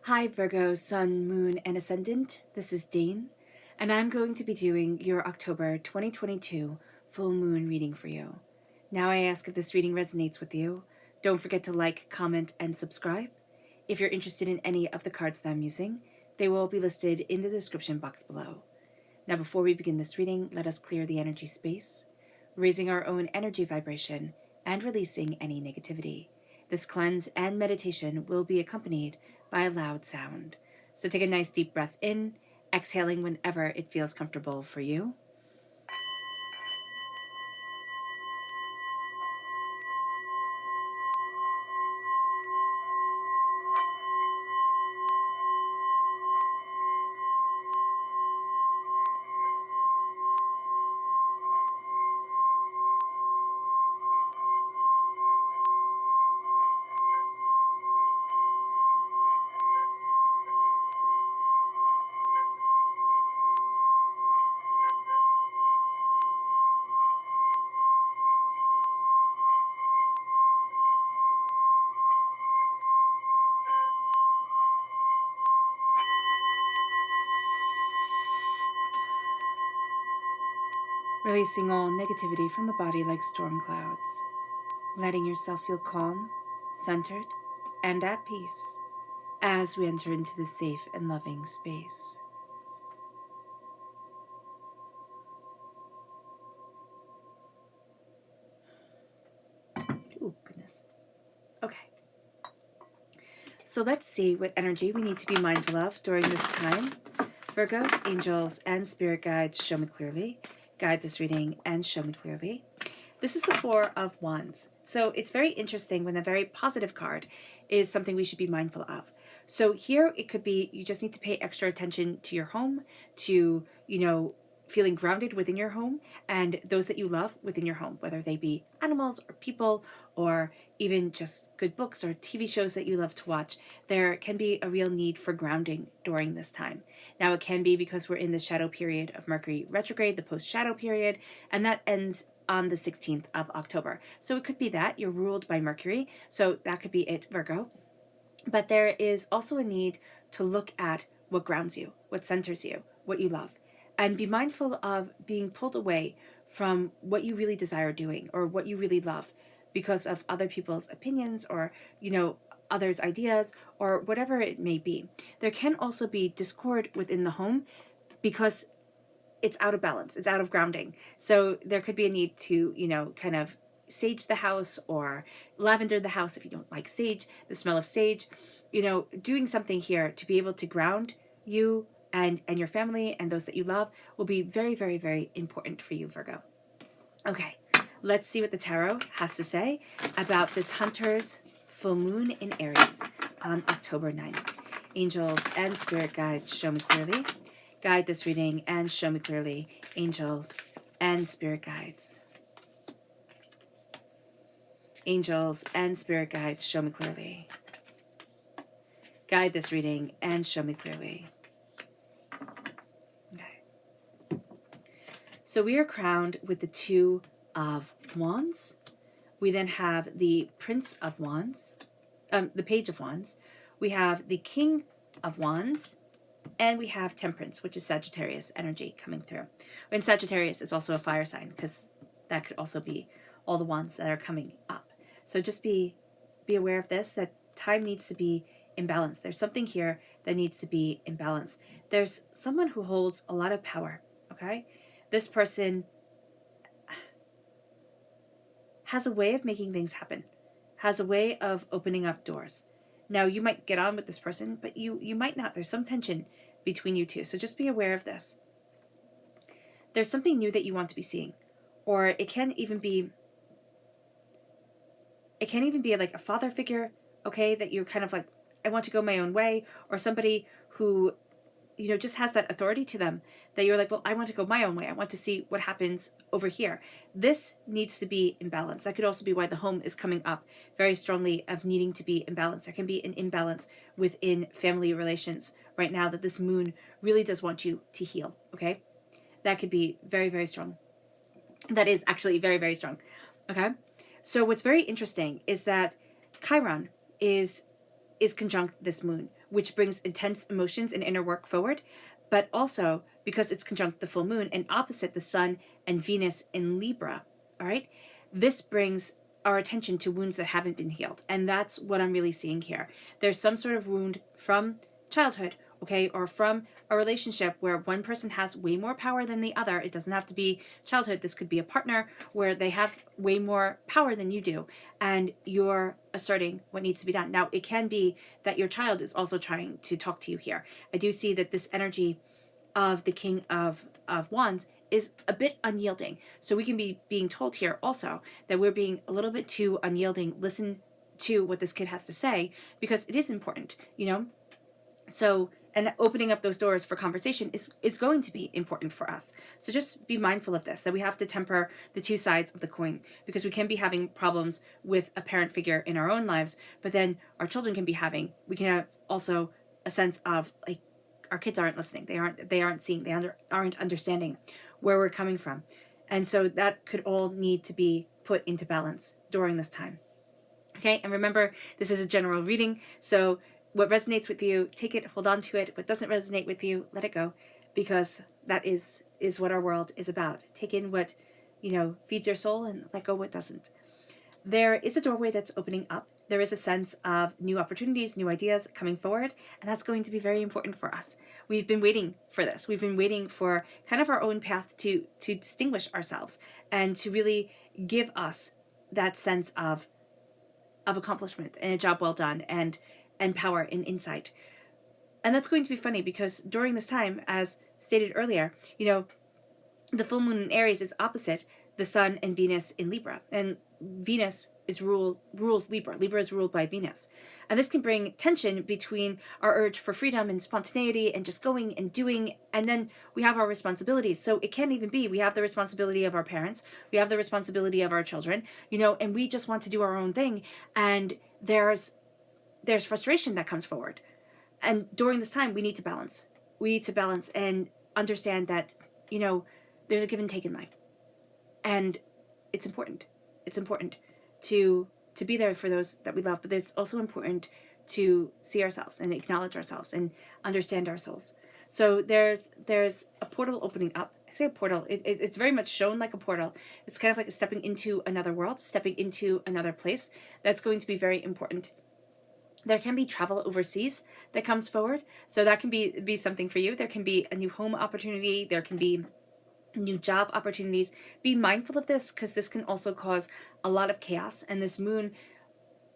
Hi Virgo, Sun, Moon, and Ascendant. This is Dane, and I'm going to be doing your October 2022 full moon reading for you. Now I ask if this reading resonates with you. Don't forget to like, comment, and subscribe. If you're interested in any of the cards that I'm using, they will be listed in the description box below. Now before we begin this reading, let us clear the energy space, raising our own energy vibration and releasing any negativity. This cleanse and meditation will be accompanied by a loud sound. So take a nice deep breath in, exhaling whenever it feels comfortable for you. Releasing all negativity from the body like storm clouds. Letting yourself feel calm, centered, and at peace as we enter into this safe and loving space. Oh, goodness. Okay. So let's see what energy we need to be mindful of during this time. Virgo, angels, and spirit guides, show me clearly. Guide this reading and show me clearly. This is the Four of Wands. So it's very interesting when a very positive card is something we should be mindful of. So here it could be you just need to pay extra attention to your home, to, feeling grounded within your home and those that you love within your home, whether they be animals or people or even just good books or TV shows that you love to watch. There can be a real need for grounding during this time. Now, it can be because we're in the shadow period of Mercury retrograde, the post-shadow period, and that ends on the 16th of October. So it could be that you're ruled by Mercury. So that could be it, Virgo. But there is also a need to look at what grounds you, what centers you, what you love, and be mindful of being pulled away from what you really desire doing or what you really love because of other people's opinions or, others' ideas or whatever it may be. There can also be discord within the home because it's out of balance, it's out of grounding. So there could be a need to, kind of sage the house or lavender the house if you don't like sage, the smell of sage, doing something here to be able to ground you and your family and those that you love will be very, very, very important for you, Virgo. Okay, let's see what the tarot has to say about this Hunter's full moon in Aries on October 9th. Angels and spirit guides, show me clearly. Guide this reading and show me clearly, angels and spirit guides. Angels and spirit guides, show me clearly. Guide this reading and show me clearly. Okay. So we are crowned with the Two of Wands. We then have the Prince of Wands, the Page of Wands. We have the King of Wands, and we have Temperance, which is Sagittarius energy coming through. And Sagittarius is also a fire sign because that could also be all the wands that are coming up. So just be aware of this, that time needs to be in balance. There's something here that needs to be in balance. There's someone who holds a lot of power, okay? This person has a way of making things happen, has a way of opening up doors. Now, you might get on with this person, but you might not. There's some tension between you two, so just be aware of this. There's something new that you want to be seeing, or it can even be like a father figure, okay, that you're kind of like, I want to go my own way, or somebody who, just has that authority to them that you're like, well, I want to go my own way. I want to see what happens over here. This needs to be in balance. That could also be why the home is coming up very strongly of needing to be in balance. There can be an imbalance within family relations right now that this moon really does want you to heal, okay? That could be very, very strong. That is actually very, very strong, okay? So what's very interesting is that Chiron is conjunct this moon, which brings intense emotions and inner work forward, but also because it's conjunct the full moon and opposite the sun and Venus in Libra. All right. This brings our attention to wounds that haven't been healed. And that's what I'm really seeing here. There's some sort of wound from childhood, okay, or from a relationship where one person has way more power than the other. It doesn't have to be childhood. This could be a partner where they have way more power than you do, and you're asserting what needs to be done. Now, it can be that your child is also trying to talk to you here. I do see that this energy of the King of Wands is a bit unyielding. So we can be being told here also that we're being a little bit too unyielding. Listen to what this kid has to say, because it is important, you know? So, and opening up those doors for conversation is going to be important for us. So just be mindful of this, that we have to temper the two sides of the coin, because we can be having problems with a parent figure in our own lives, but then our children can be having, we can have also a sense of like, our kids aren't listening. They aren't seeing, they aren't understanding where we're coming from. And so that could all need to be put into balance during this time. Okay, and remember, this is a general reading, so what resonates with you, take it, hold on to it. What doesn't resonate with you, let it go, because that is what our world is about. Take in what, feeds your soul, and let go what doesn't. There is a doorway that's opening up. There is a sense of new opportunities, new ideas coming forward, and that's going to be very important for us. We've been waiting for this. We've been waiting for kind of our own path to distinguish ourselves and to really give us that sense of accomplishment and a job well done and power and insight. And that's going to be funny, because during this time, as stated earlier, the full moon in Aries is opposite the sun and Venus in Libra, and Venus rules Libra. Libra is ruled by Venus, and this can bring tension between our urge for freedom and spontaneity and just going and doing, and then we have our responsibilities. So it can't even be, we have the responsibility of our parents, we have the responsibility of our children, and we just want to do our own thing, and there's frustration that comes forward. And during this time, we need to balance and understand that there's a give and take in life. And it's important to be there for those that we love, but it's also important to see ourselves and acknowledge ourselves and understand our souls. So there's a portal opening up. I say a portal, it's very much shown like a portal. It's kind of like stepping into another world, stepping into another place. That's going to be very important. There can be travel overseas that comes forward, so that can be something for you. There can be a new home opportunity, there can be new job opportunities. Be mindful of this, because this can also cause a lot of chaos. And this moon,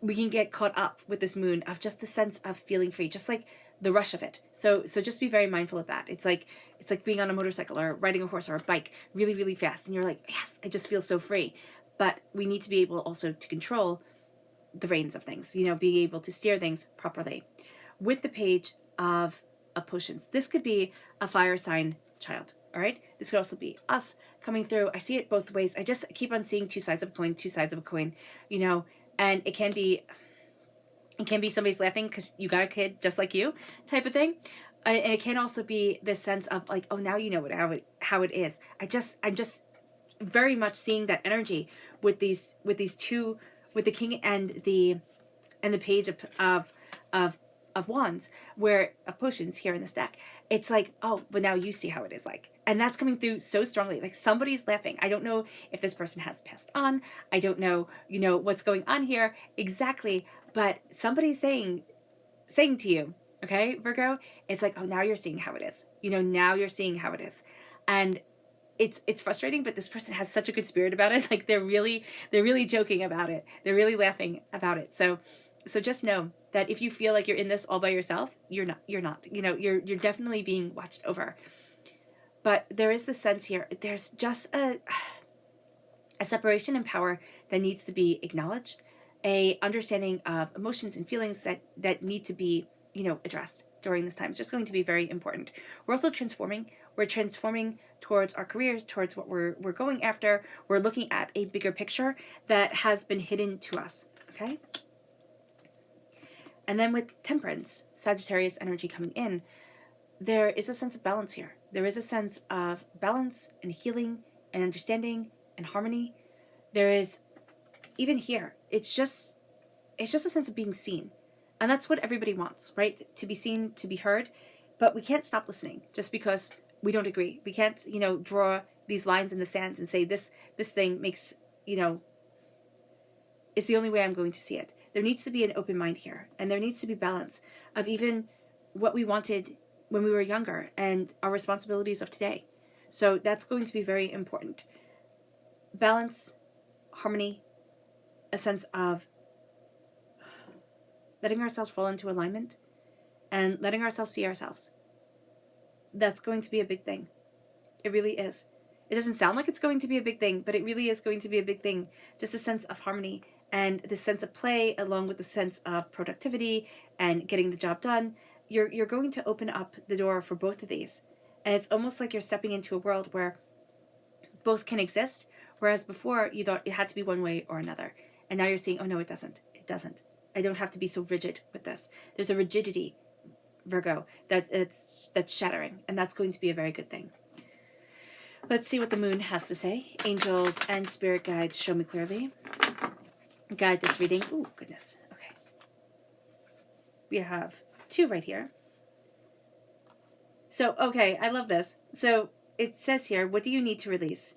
we can get caught up with this moon of just the sense of feeling free, just like the rush of it. So just be very mindful of that. It's like being on a motorcycle or riding a horse or a bike really, really fast, and you're like, yes, I just feel so free. But we need to be able also to control the reins of things, being able to steer things properly. With the Page of Potions, this could be a fire sign child. All right, this could also be us coming through. I see it both ways. I just keep on seeing two sides of a coin, and it can be somebody's laughing because you got a kid just like you type of thing. And it can also be this sense of like, oh, now you know how it is. I'm just very much seeing that energy with these two, with the King and the Page of Wands, of Potions here in this deck. It's like, oh, but now you see how it is like. And that's coming through so strongly. Like, somebody's laughing. I don't know if this person has passed on. I don't know, what's going on here exactly. But somebody's saying to you, okay, Virgo, it's like, oh, now you're seeing how it is. Now you're seeing how it is. And it's frustrating, but this person has such a good spirit about it. Like, they're really joking about it. They're really laughing about it. So just know that if you feel like you're in this all by yourself, you're not. You're definitely being watched over. But there is this sense here. There's just a separation in power that needs to be acknowledged, a understanding of emotions and feelings that need to be, addressed during this time. It's just going to be very important. We're also transforming. We're transforming towards our careers, towards what we're going after. We're looking at a bigger picture that has been hidden to us. Okay? And then with Temperance, Sagittarius energy coming in, there is a sense of balance here. There is a sense of balance and healing and understanding and harmony. There is, even here, it's just a sense of being seen. And that's what everybody wants, right? To be seen, to be heard. But we can't stop listening just because we don't agree. We can't, draw these lines in the sand and say this thing makes, is the only way I'm going to see it. There needs to be an open mind here, and there needs to be balance of even what we wanted when we were younger and our responsibilities of today. So that's going to be very important. Balance, harmony, a sense of letting ourselves fall into alignment and letting ourselves see ourselves. That's going to be a big thing. It really is. It doesn't sound like it's going to be a big thing, but it really is going to be a big thing. Just a sense of harmony and the sense of play, along with the sense of productivity and getting the job done. You're going to open up the door for both of these. And it's almost like you're stepping into a world where both can exist, whereas before you thought it had to be one way or another. And now you're seeing, oh no, it doesn't. It doesn't. I don't have to be so rigid with this. There's a rigidity, Virgo, that's shattering, and that's going to be a very good thing. Let's see what the moon has to say. Angels and spirit guides, show me clearly. Guide this reading. Oh, goodness. Okay. We have 2 right here. So, okay, I love this. So it says here, what do you need to release?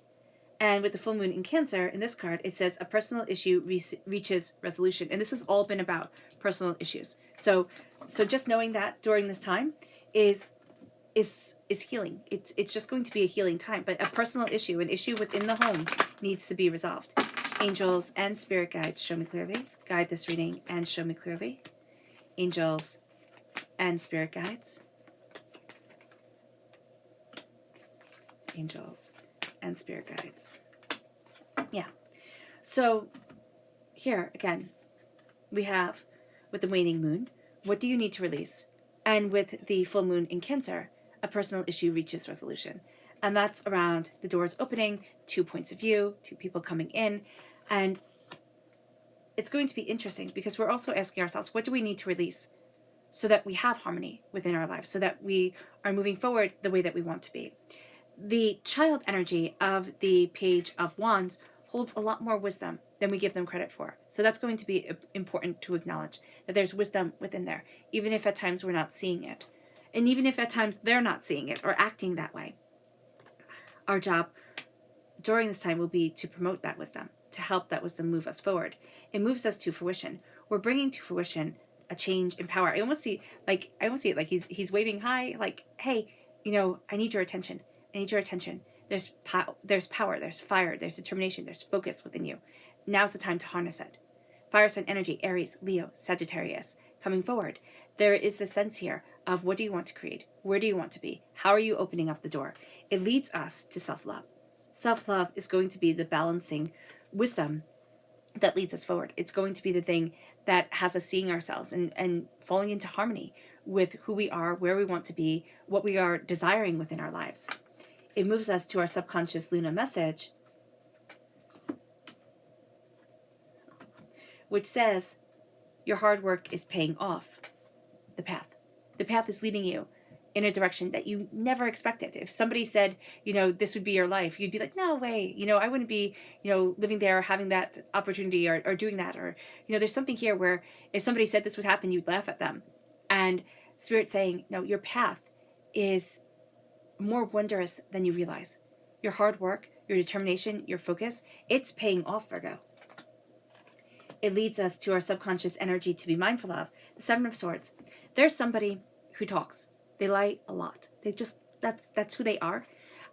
And with the full moon in Cancer, in this card, it says a personal issue reaches resolution. And this has all been about personal issues. So just knowing that during this time is healing. It's just going to be a healing time. But a personal issue, an issue within the home, needs to be resolved. Angels and spirit guides, show me clearly. Guide this reading and show me clearly. Angels and spirit guides. Angels and spirit guides. Yeah. So here again, we have with the waning moon, what do you need to release? And with the full moon in Cancer, a personal issue reaches resolution. And that's around the doors opening, 2 points of view, 2 people coming in. And it's going to be interesting because we're also asking ourselves, what do we need to release so that we have harmony within our lives, so that we are moving forward the way that we want to be? The child energy of the Page of Wands holds a lot more wisdom than we give them credit for. So that's going to be important to acknowledge, that there's wisdom within there, even if at times we're not seeing it. And even if at times they're not seeing it or acting that way. Our job during this time will be to promote that wisdom, to help that wisdom move us forward. It moves us to fruition. We're bringing to fruition a change in power. I almost see it like he's waving high, like, hey, I need your attention. I need your attention. There's power, there's fire, there's determination, there's focus within you. Now's the time to harness it. Fire sign energy, Aries, Leo, Sagittarius, coming forward. There is the sense here of what do you want to create? Where do you want to be? How are you opening up the door? It leads us to self-love. Self-love is going to be the balancing wisdom that leads us forward. It's going to be the thing that has us seeing ourselves and falling into harmony with who we are, where we want to be, what we are desiring within our lives. It moves us to our subconscious Luna message, which says, your hard work is paying off. The path. The path is leading you in a direction that you never expected. If somebody said, this would be your life, you'd be like, no way, I wouldn't be, living there or having that opportunity or doing that. Or, there's something here where if somebody said this would happen, you'd laugh at them. And Spirit saying, no, your path is more wondrous than you realize. Your hard work, your determination, your focus, it's paying off, Virgo. It leads us to our subconscious energy to be mindful of. The Seven of Swords. There's somebody who talks. They lie a lot. They just, that's who they are.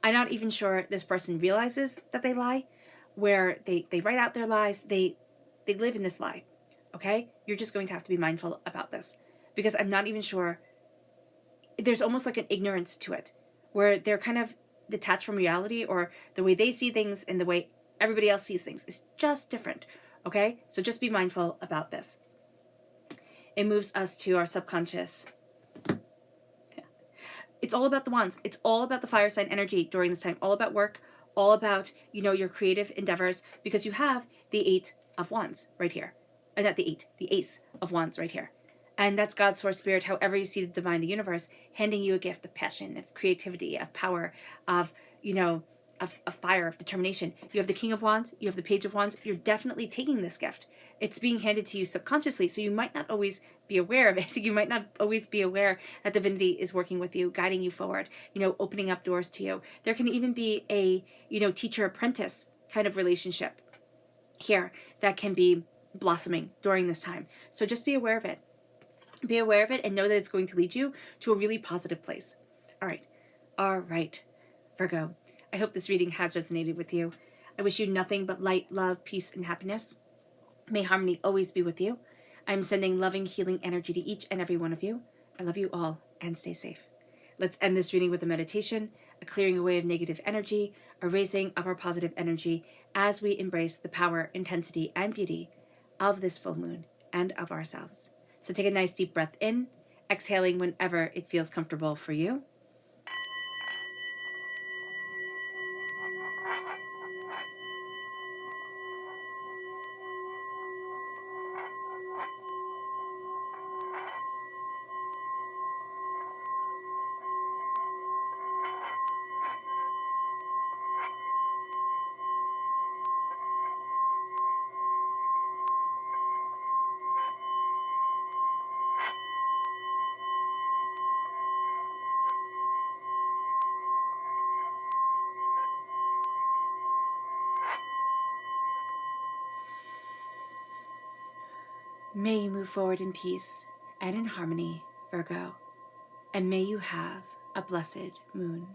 I'm not even sure this person realizes that they lie, where they write out their lies. They live in this lie. Okay? You're just going to have to be mindful about this. Because I'm not even sure. There's almost like an ignorance to it, where they're kind of detached from reality, or the way they see things and the way everybody else sees things is just different. Okay? So just be mindful about this. It moves us to our subconscious. It's all about the wands. It's all about the fire sign energy during this time. All about work. All about, your creative endeavors. Because you have the 8 of Wands right here. Not the 8. The Ace of Wands right here. And that's God's source spirit, however you see the divine, the universe, handing you a gift of passion, of creativity, of power, of fire, of determination. You have the King of Wands, you have the Page of Wands. You're definitely taking this gift. It's being handed to you subconsciously, so you might not always be aware of it. You might not always be aware that divinity is working with you, guiding you forward, opening up doors to you. There can even be a, teacher-apprentice kind of relationship here that can be blossoming during this time. So just be aware of it. Be aware of it and know that it's going to lead you to a really positive place. All right, Virgo. I hope this reading has resonated with you. I wish you nothing but light, love, peace, and happiness. May harmony always be with you. I'm sending loving, healing energy to each and every one of you. I love you all, and stay safe. Let's end this reading with a meditation, a clearing away of negative energy, a raising of our positive energy as we embrace the power, intensity, and beauty of this full moon and of ourselves. So take a nice deep breath in, exhaling whenever it feels comfortable for you. May you move forward in peace and in harmony, Virgo, and may you have a blessed moon.